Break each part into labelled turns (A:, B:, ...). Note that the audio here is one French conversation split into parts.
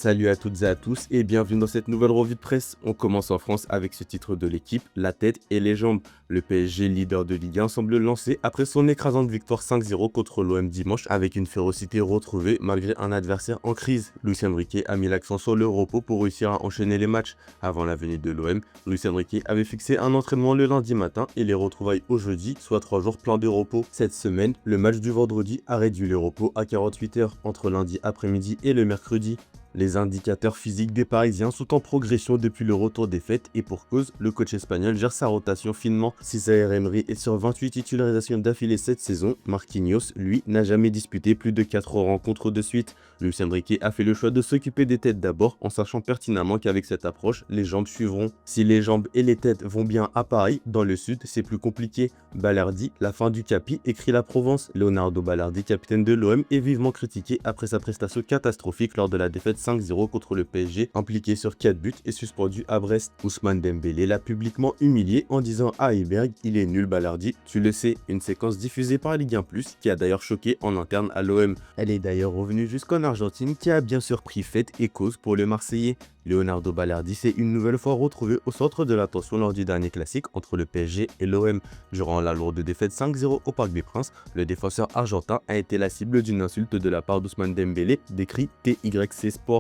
A: Salut à toutes et à tous et bienvenue dans cette nouvelle revue de presse. On commence en France avec ce titre de l'équipe, la tête et les jambes. Le PSG, leader de Ligue 1, semble lancé après son écrasante victoire 5-0 contre l'OM dimanche avec une férocité retrouvée malgré un adversaire en crise. Luis Enrique a mis l'accent sur le repos pour réussir à enchaîner les matchs. Avant la venue de l'OM, Luis Enrique avait fixé un entraînement le lundi matin et les retrouvailles au jeudi, soit 3 jours pleins de repos. Cette semaine, le match du vendredi a réduit les repos à 48 heures entre lundi après-midi et le mercredi. Les indicateurs physiques des Parisiens sont en progression depuis le retour des fêtes et pour cause, le coach espagnol gère sa rotation finement. Si Zaïre Emery est sur 28 titularisations d'affilée cette saison, Marquinhos, lui, n'a jamais disputé plus de 4 rencontres de suite. Luis Enrique a fait le choix de s'occuper des têtes d'abord en sachant pertinemment qu'avec cette approche, les jambes suivront. Si les jambes et les têtes vont bien à Paris, dans le sud, c'est plus compliqué. Balerdi, la fin du capi, écrit la Provence. Leonardo Balerdi, capitaine de l'OM, est vivement critiqué après sa prestation catastrophique lors de la défaite 5-0 contre le PSG, impliqué sur 4 buts et suspendu à Brest. Ousmane Dembélé l'a publiquement humilié en disant à Heiberg « Il est nul Balerdi, tu le sais », une séquence diffusée par Ligue 1+, qui a d'ailleurs choqué en interne à l'OM. Elle est d'ailleurs revenue jusqu'en Argentine, qui a bien sûr pris fait et cause pour le Marseillais. Leonardo Balerdi s'est une nouvelle fois retrouvé au centre de l'attention lors du dernier classique entre le PSG et l'OM. Durant la lourde défaite 5-0 au Parc des Princes, le défenseur argentin a été la cible d'une insulte de la part d'Ousmane Dembélé, décrit TYC Sports.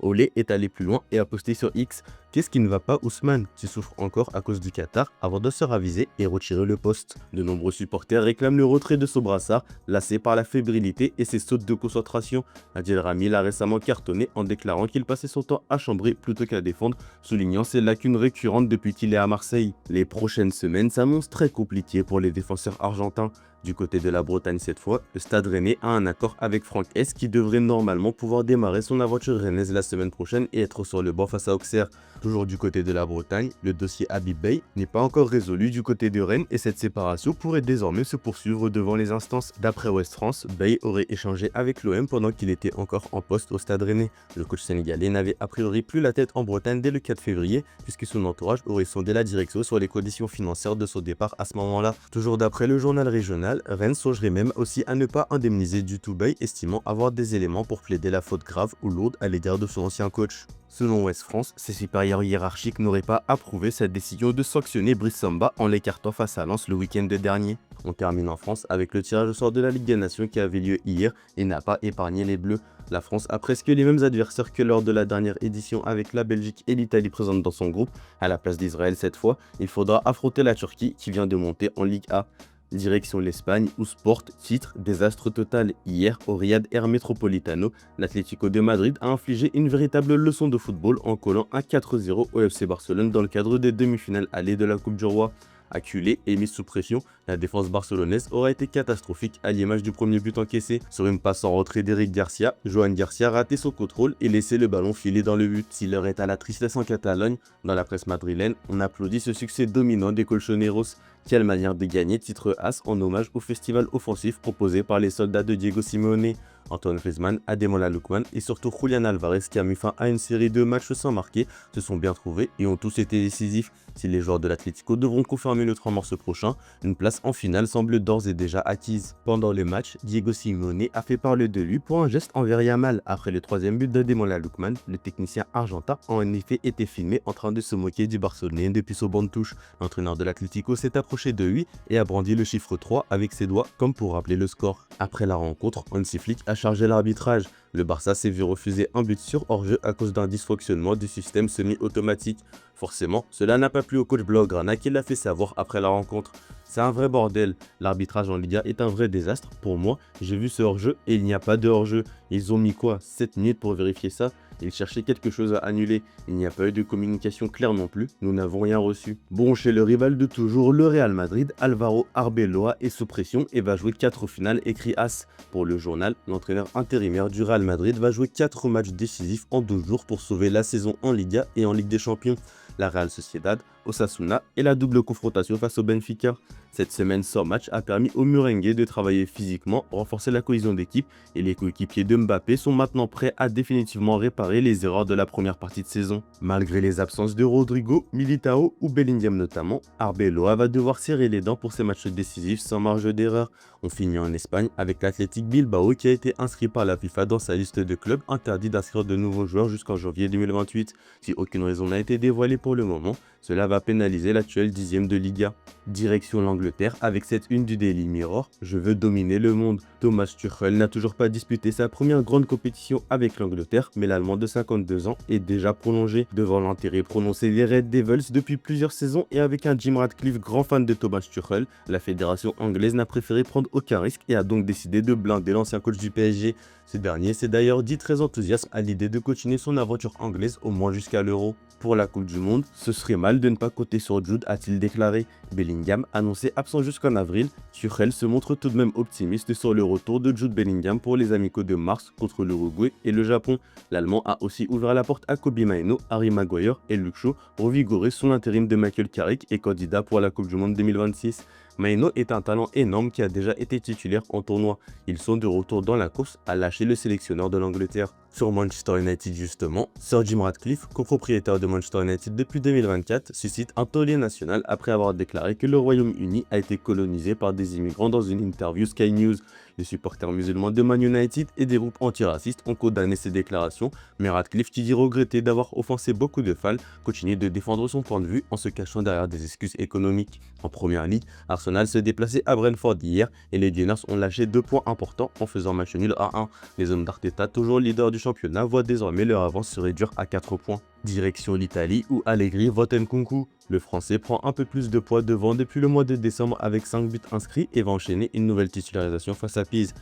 A: Olé est allé plus loin et a posté sur X « Qu'est-ce qui ne va pas Ousmane? Tu souffres encore à cause du Qatar ?» avant de se raviser et retirer le poste. De nombreux supporters réclament le retrait de ce brassard, lassé par la fébrilité et ses sautes de concentration. Adil Rami l'a récemment cartonné en déclarant qu'il passait son temps à chambrer plutôt qu'à défendre, soulignant ses lacunes récurrentes depuis qu'il est à Marseille. Les prochaines semaines s'annoncent très compliquées pour les défenseurs argentins. Du côté de la Bretagne cette fois, le Stade Rennais a un accord avec Franck S qui devrait normalement pouvoir démarrer son aventure rennaise la semaine prochaine et être sur le banc face à Auxerre. Toujours du côté de la Bretagne, le dossier Habib Beye n'est pas encore résolu du côté de Rennes et cette séparation pourrait désormais se poursuivre devant les instances. D'après Ouest France, Beye aurait échangé avec l'OM pendant qu'il était encore en poste au Stade Rennais. Le coach sénégalais n'avait a priori plus la tête en Bretagne dès le 4 février puisque son entourage aurait sondé la direction sur les conditions financières de son départ à ce moment-là. Toujours d'après le journal régional, Rennes songerait même aussi à ne pas indemniser du tout Beye, estimant avoir des éléments pour plaider la faute grave ou lourde à l'égard de son ancien coach. Selon Ouest France, ses supérieurs hiérarchiques n'auraient pas approuvé cette décision de sanctionner Brice Samba en l'écartant face à Lens le week-end dernier. On termine en France avec le tirage au sort de la Ligue des Nations qui avait lieu hier et n'a pas épargné les Bleus. La France a presque les mêmes adversaires que lors de la dernière édition avec la Belgique et l'Italie présentes dans son groupe. À la place d'Israël cette fois, il faudra affronter la Turquie qui vient de monter en Ligue A. Direction l'Espagne où Sport titre désastre total. Hier au Riyad Air Metropolitano, l'Atlético de Madrid a infligé une véritable leçon de football en collant un 4-0 au FC Barcelone dans le cadre des demi-finales allées de la Coupe du Roi. Acculée et mise sous pression, la défense barcelonaise aura été catastrophique à l'image du premier but encaissé. Sur une passe en retrait d'Eric Garcia, Joan Garcia a raté son contrôle et laissé le ballon filer dans le but. Si l'heure est à la tristesse en Catalogne, dans la presse madrilène, on applaudit ce succès dominant des Colchoneros. Quelle manière de gagner, titre As en hommage au festival offensif proposé par les soldats de Diego Simeone. Antoine Griezmann, Ademola Lookman et surtout Julián Álvarez qui a mis fin à une série de matchs sans marquer se sont bien trouvés et ont tous été décisifs. Si les joueurs de l'Atlético devront confirmer le 3 mars prochain, une place en finale semble d'ores et déjà acquise. Pendant le match, Diego Simeone a fait parler de lui pour un geste envers Yamal. Après le troisième but d'Ademola Lookman, le technicien argentin a en effet été filmé en train de se moquer du Barcelonais depuis son banc de touche. L'entraîneur de l'Atlético s'est approché de lui et a brandi le chiffre 3 avec ses doigts comme pour rappeler le score. Après la rencontre, Hansi Flick a chargé l'arbitrage. Le Barça s'est vu refuser un but sûr hors-jeu à cause d'un dysfonctionnement du système semi-automatique. Forcément, cela n'a pas plu au coach Blaugrana qui l'a fait savoir après la rencontre. C'est un vrai bordel. L'arbitrage en Liga est un vrai désastre. Pour moi, j'ai vu ce hors-jeu et il n'y a pas de hors-jeu. Ils ont mis quoi 7 minutes pour vérifier ça? Ils cherchaient quelque chose à annuler. Il n'y a pas eu de communication claire non plus. Nous n'avons rien reçu. Bon, chez le rival de toujours, le Real Madrid, Alvaro Arbeloa est sous pression et va jouer 4 finales, écrit As. Pour le journal, l'entraîneur intérimaire du Real Madrid va jouer 4 matchs décisifs en 12 jours pour sauver la saison en Liga et en Ligue des Champions. La Real Sociedad Osasuna et la double confrontation face au Benfica. Cette semaine sans match a permis aux Merengues de travailler physiquement, renforcer la cohésion d'équipe et les coéquipiers de Mbappé sont maintenant prêts à définitivement réparer les erreurs de la première partie de saison. Malgré les absences de Rodrigo, Militao ou Bellingham notamment, Arbeloa va devoir serrer les dents pour ces matchs décisifs sans marge d'erreur. On finit en Espagne avec l'Athletic Bilbao qui a été inscrit par la FIFA dans sa liste de clubs interdits d'inscrire de nouveaux joueurs jusqu'en janvier 2028. Si aucune raison n'a été dévoilée pour le moment, cela va pénaliser l'actuel 10e de Liga. Direction l'Angleterre avec cette une du Daily Mirror, je veux dominer le monde. Thomas Tuchel n'a toujours pas disputé sa première grande compétition avec l'Angleterre, mais l'Allemand de 52 ans est déjà prolongé devant l'intérêt prononcé des Red Devils depuis plusieurs saisons et avec un Jim Ratcliffe grand fan de Thomas Tuchel, la fédération anglaise n'a préféré prendre aucun risque et a donc décidé de blinder l'ancien coach du PSG. Ce dernier s'est d'ailleurs dit très enthousiaste à l'idée de continuer son aventure anglaise au moins jusqu'à l'Euro. Pour la Coupe du Monde, ce serait mal de ne pas compter sur Jude, a-t-il déclaré. Bellingham, annoncé absent jusqu'en avril, Tuchel se montre tout de même optimiste sur le retour de Jude Bellingham pour les amicaux de mars contre l'Uruguay et le Japon. L'Allemand a aussi ouvert la porte à Kobe Mainoo, Harry Maguire et Luke Shaw pour vigorer son intérim de Michael Carrick et candidat pour la Coupe du Monde 2026. Mainoo est un talent énorme qui a déjà été titulaire en tournoi. Ils sont de retour dans la course à lâcher le sélectionneur de l'Angleterre. Sur Manchester United justement, Sir Jim Ratcliffe, copropriétaire de Manchester United depuis 2024, suscite un tollé national après avoir déclaré que le Royaume-Uni a été colonisé par des immigrants dans une interview Sky News. Les supporters musulmans de Man United et des groupes antiracistes ont condamné ces déclarations, mais Ratcliffe, qui dit regretter d'avoir offensé beaucoup de fans, continue de défendre son point de vue en se cachant derrière des excuses économiques. En première ligue, Arsenal se déplaçait à Brentford hier et les Gunners ont lâché 2 points importants en faisant match nul à 1. Les hommes d'Arteta, toujours leaders du championnat, voient désormais leur avance se réduire à 4 points. Direction l'Italie où Allegri vote Nkunku. Le Français prend un peu plus de poids devant depuis le mois de décembre avec 5 buts inscrits et va enchaîner une nouvelle titularisation face à Pise.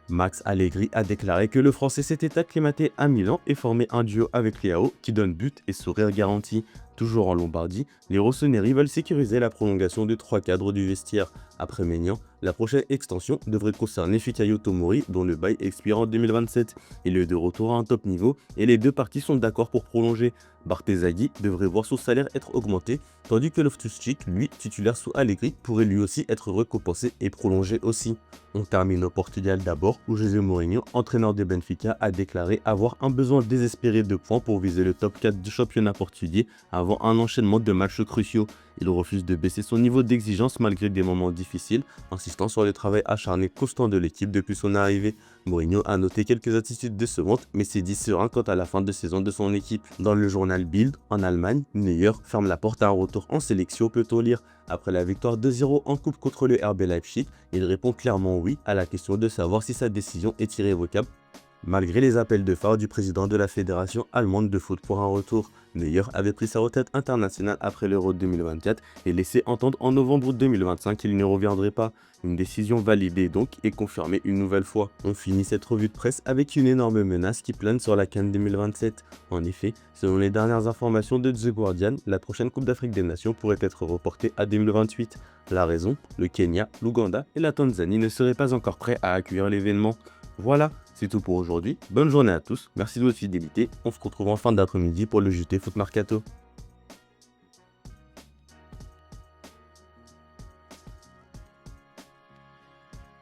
A: Max Allegri a déclaré que le Français s'était acclimaté à Milan et formé un duo avec Leao qui donne but et sourire garanti. Toujours en Lombardie, les rossoneri veulent sécuriser la prolongation de 3 cadres du vestiaire. Après Maignan, la prochaine extension devrait concerner Fikayo Tomori dont le bail expire en 2027. Il est de retour à un top niveau et les deux parties sont d'accord pour prolonger. Barthez devrait voir son salaire être augmenté, tandis que Loftus-Cheek, lui, titulaire sous Allegri, pourrait lui aussi être récompensé et prolongé aussi. On termine au Portugal d'abord, où José Mourinho, entraîneur de Benfica, a déclaré avoir un besoin désespéré de points pour viser le top 4 du championnat portugais avant un enchaînement de matchs cruciaux. Il refuse de baisser son niveau d'exigence malgré des moments difficiles, insistant sur le travail acharné constant de l'équipe depuis son arrivée. Mourinho a noté quelques attitudes décevantes, mais s'est dit serein quant à la fin de saison de son équipe. Dans le journal Bild, en Allemagne, Neuer ferme la porte à un retour en sélection, peut-on lire. Après la victoire 2-0 en coupe contre le RB Leipzig, il répond clairement oui à la question de savoir si sa décision est irrévocable. Malgré les appels de phare du président de la fédération allemande de foot pour un retour, Neuer avait pris sa retraite internationale après l'Euro 2024 et laissé entendre en novembre 2025 qu'il ne reviendrait pas. Une décision validée donc et confirmée une nouvelle fois. On finit cette revue de presse avec une énorme menace qui plane sur la CAN 2027. En effet, selon les dernières informations de The Guardian, la prochaine Coupe d'Afrique des Nations pourrait être reportée à 2028. La raison, le Kenya, l'Ouganda et la Tanzanie ne seraient pas encore prêts à accueillir l'événement. Voilà, c'est tout pour aujourd'hui. Bonne journée à tous, merci de votre fidélité. On se retrouve en fin d'après-midi pour le JT Foot Mercato.